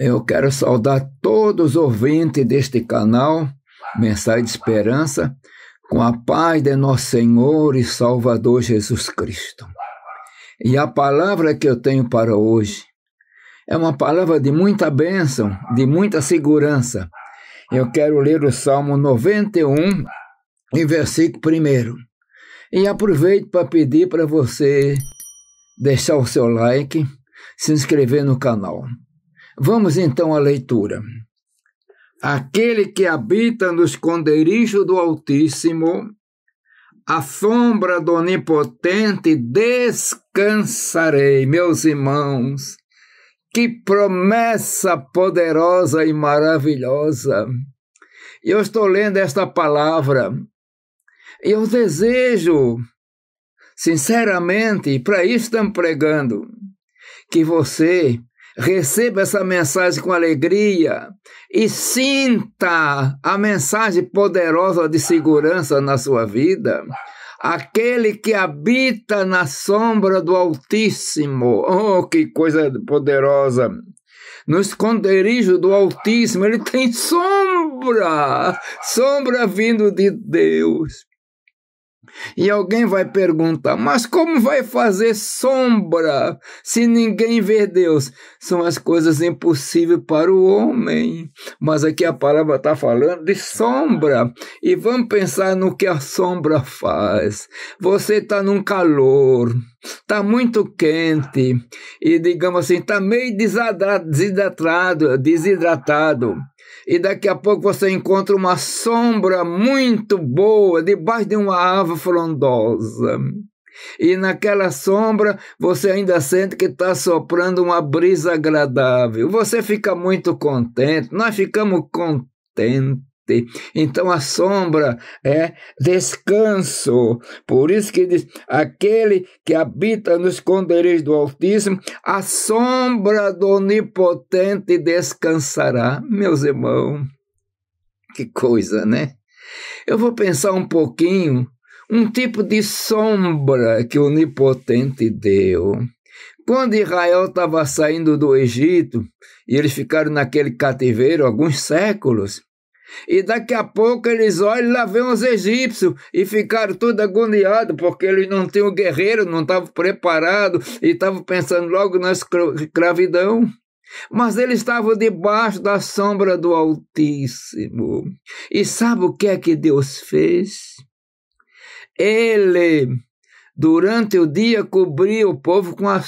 Eu quero saudar todos os ouvintes deste canal, Mensagem de Esperança, com a paz de nosso Senhor e Salvador Jesus Cristo. E a palavra que eu tenho para hoje é uma palavra de muita bênção, de muita segurança. Eu quero ler o Salmo 91, em versículo 1. E aproveito para pedir para você deixar o seu like, se inscrever no canal. Vamos então à leitura. Aquele que habita no esconderijo do Altíssimo, à sombra do Onipotente descansarei. Meus irmãos, que promessa poderosa e maravilhosa. Eu estou lendo esta palavra e eu desejo, sinceramente, para isso estamos pregando, que você receba essa mensagem com alegria e sinta a mensagem poderosa de segurança na sua vida. Aquele que habita na sombra do Altíssimo. Oh, que coisa poderosa! No esconderijo do Altíssimo, ele tem sombra vindo de Deus. E alguém vai perguntar, mas como vai fazer sombra se ninguém vê Deus? São as coisas impossíveis para o homem. Mas aqui a palavra está falando de sombra. E vamos pensar no que a sombra faz. Você está num calor, está muito quente e, digamos assim, está meio desidratado. E daqui a pouco você encontra uma sombra muito boa debaixo de uma árvore frondosa. E naquela sombra você ainda sente que está soprando uma brisa agradável. Você fica muito contente, nós ficamos contentes. Então a sombra é descanso. Por isso que diz, aquele que habita no esconderijo do Altíssimo, a sombra do Onipotente descansará. Meus irmãos, que coisa, né? Eu vou pensar um pouquinho, um tipo de sombra que o Onipotente deu. Quando Israel estava saindo do Egito, e eles ficaram naquele cativeiro alguns séculos, e daqui a pouco eles olham, lá vem os egípcios, e ficaram todos agoniados, porque eles não tinham guerreiro, não estavam preparados, e estavam pensando logo na escravidão. Mas eles estavam debaixo da sombra do Altíssimo. E sabe o que é que Deus fez? Ele, durante o dia, cobria o povo com a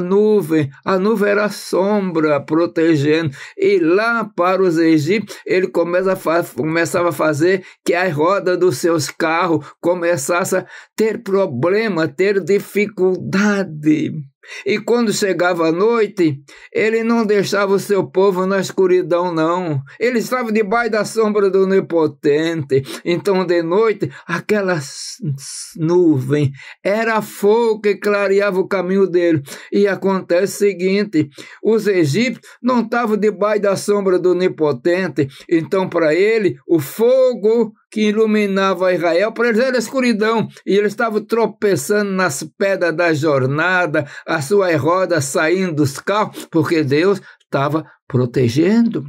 nuvem. A nuvem era a sombra protegendo. E lá para os egípcios, ele começava a fazer que as rodas dos seus carros começassem a ter problema, ter dificuldade. E quando chegava a noite, ele não deixava o seu povo na escuridão, não. Ele estava debaixo da sombra do Onipotente. Então, de noite, aquela nuvem era fogo que clareava o caminho dele. E acontece o seguinte, os egípcios não estavam debaixo da sombra do Onipotente. Então, para ele, o fogo que iluminava Israel, para eles era escuridão, e eles estavam tropeçando nas pedras da jornada, as suas rodas saindo dos carros, porque Deus estava protegendo.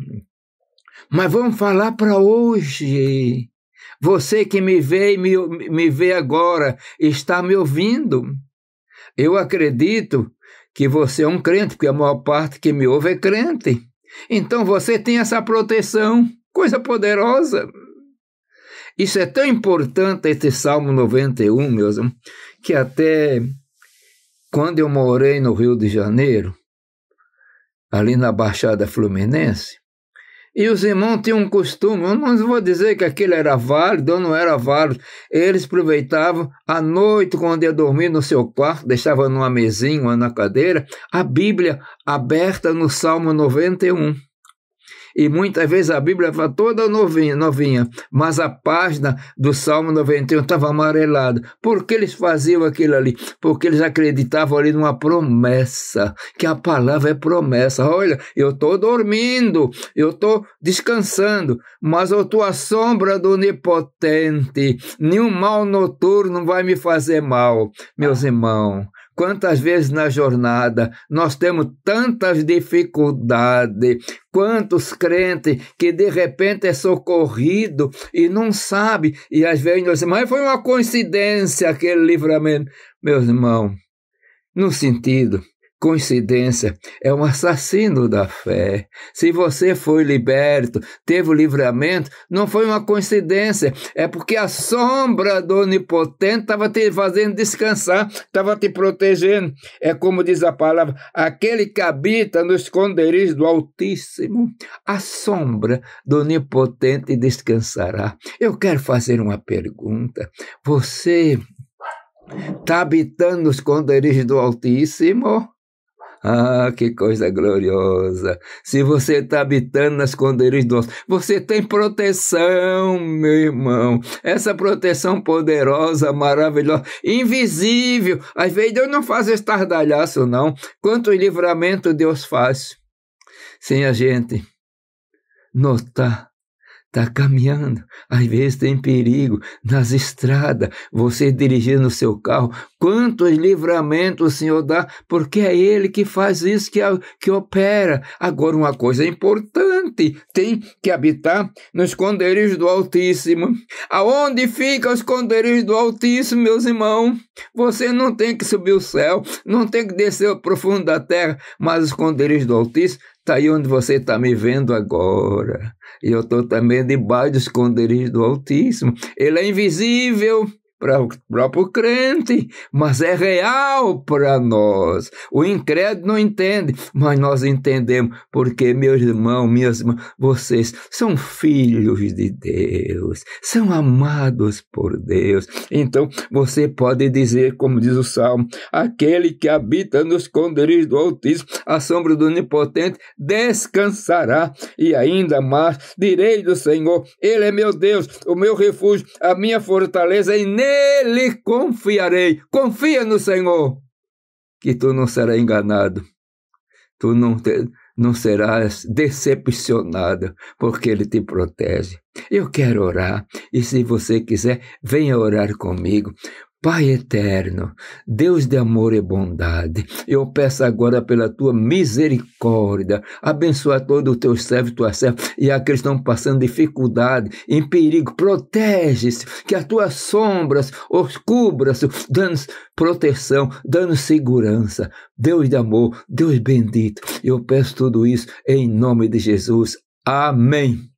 Mas vamos falar para hoje. Você que me vê e me vê agora, está me ouvindo. Eu acredito que você é um crente, porque a maior parte que me ouve é crente. Então você tem essa proteção, coisa poderosa. Isso é tão importante, esse Salmo 91, meus irmãos, que até quando eu morei no Rio de Janeiro, ali na Baixada Fluminense, e os irmãos tinham um costume, eu não vou dizer que aquilo era válido ou não era válido, eles aproveitavam à noite, quando ia dormir no seu quarto, deixavam numa mesinha ou na cadeira, a Bíblia aberta no Salmo 91. E muitas vezes a Bíblia estava toda novinha, mas a página do Salmo 91 estava amarelada. Por que eles faziam aquilo ali? Porque eles acreditavam ali numa promessa, que a palavra é promessa. Olha, eu estou dormindo, eu estou descansando, mas eu estou à sombra do Onipotente. Nenhum mal noturno vai me fazer mal. Meus irmãos, Quantas vezes na jornada nós temos tantas dificuldades, quantos crentes que de repente é socorrido e não sabe, e às vezes nós dizemos, mas foi uma coincidência aquele livramento. Meus irmãos, no sentido, coincidência é um assassino da fé. Se você foi liberto, teve o livramento, não foi uma coincidência, é porque a sombra do Onipotente estava te fazendo descansar, estava te protegendo. É como diz a palavra, aquele que habita no esconderijo do Altíssimo, a sombra do Onipotente descansará. Eu quero fazer uma pergunta. Você está habitando no esconderijo do Altíssimo? Ah, que coisa gloriosa! Se você está habitando nas esconderijos do Altíssimo, você tem proteção, meu irmão. Essa proteção poderosa, maravilhosa, invisível. Às vezes Deus não faz estardalhaço, não. Quanto livramento Deus faz, sem a gente notar. Está caminhando, às vezes tem perigo nas estradas, você dirigindo o seu carro, quantos livramentos o Senhor dá, porque é Ele que faz isso, que opera. Agora uma coisa importante, tem que habitar no esconderijo do Altíssimo. Aonde fica o esconderijo do Altíssimo, meus irmãos? Você não tem que subir o céu, não tem que descer ao profundo da terra, mas o esconderijo do Altíssimo está aí onde você está me vendo agora. E eu estou também debaixo do esconderijo do Altíssimo. Ele é invisível para o próprio crente, mas é real para nós. O incrédulo não entende, mas nós entendemos, porque, meus irmãos, minhas irmãs, vocês são filhos de Deus, são amados por Deus. Então, você pode dizer, como diz o Salmo, aquele que habita no esconderijo do Altíssimo, a sombra do Onipotente, descansará. E ainda mais, direi do Senhor, Ele é meu Deus, o meu refúgio, a minha fortaleza, e nele confiarei. Confia no Senhor, que tu não serás enganado, tu não serás decepcionado, porque Ele te protege. Eu quero orar, e se você quiser, venha orar comigo. Pai eterno, Deus de amor e bondade, eu peço agora pela tua misericórdia, abençoa todo o teu servo e tua serva, e aqueles que estão passando dificuldade, em perigo, protege-se, que as tuas sombras os cubra-se, dando proteção, dando segurança. Deus de amor, Deus bendito, eu peço tudo isso em nome de Jesus. Amém.